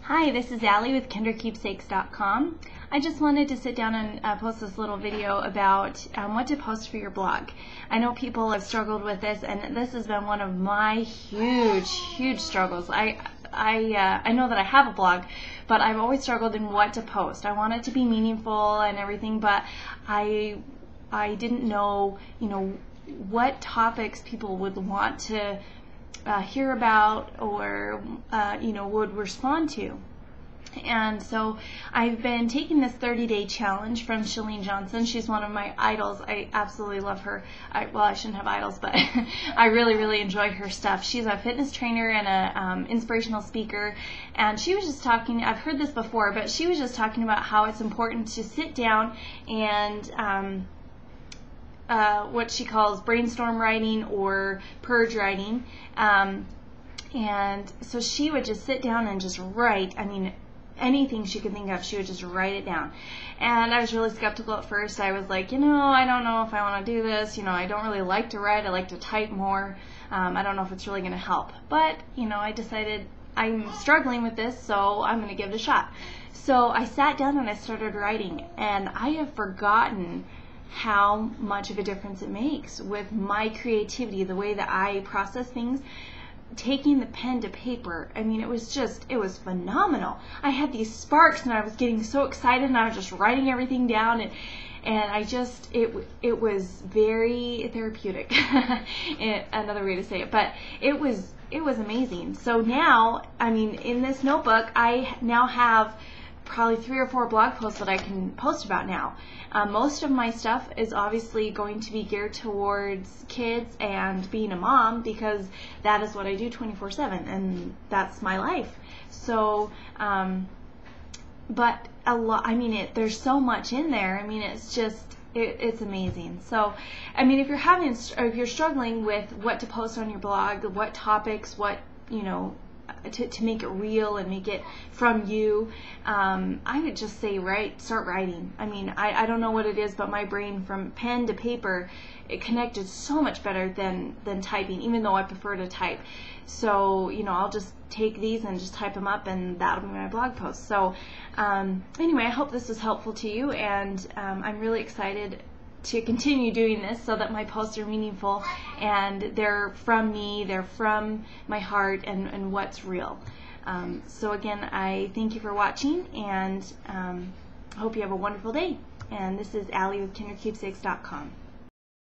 Hi, this is Allie with KinderKeepsakes.com. I just wanted to sit down and post this little video about what to post for your blog. I know people have struggled with this, and this has been one of my huge struggles. I know that I have a blog, but I've always struggled in what to post. I want it to be meaningful and everything, but I didn't know, what topics people would want to hear about or would respond to. And so I've been taking this 30-day challenge from Chalene Johnson. She's one of my idols. I absolutely love her. I shouldn't have idols, but I really enjoy her stuff. She's a fitness trainer and a inspirational speaker, and she was just talking, I've heard this before, but she was just talking about how it's important to sit down and what she calls brainstorm writing or purge writing. And so she would just sit down and just write. I mean, anything she could think of, she would just write it down. And I was really skeptical at first. I was like, I don't know if I want to do this. I don't really like to write. I like to type more. I don't know if it's really going to help. But, I decided I'm struggling with this, so I'm going to give it a shot. So I sat down and I started writing, and I have forgotten how much of a difference it makes with my creativity, the way that I process things. Taking the pen to paper, I mean, it was phenomenal. I had these sparks and I was getting so excited and I was just writing everything down, and it was very therapeutic. Another way to say it, but it was amazing. So now, I mean, in this notebook, I now have probably 3 or 4 blog posts that I can post about now. Most of my stuff is obviously going to be geared towards kids and being a mom, because that is what I do 24/7, and that's my life. So, but a lot. I mean, there's so much in there. I mean, it's just. It's amazing. So, I mean, if you're struggling with what to post on your blog, what topics, what to make it real and make it from you, I would just say start writing. I mean, I don't know what it is, but my brain, from pen to paper, it connected so much better than typing, even though I prefer to type. So, I'll just take these and just type them up, and that'll be my blog post. So, anyway, I hope this was helpful to you, and I'm really excited to continue doing this so that my posts are meaningful and they're from me, they're from my heart, and what's real. So again, I thank you for watching, and hope you have a wonderful day. And this is Allie with KinderKeepsakes.com.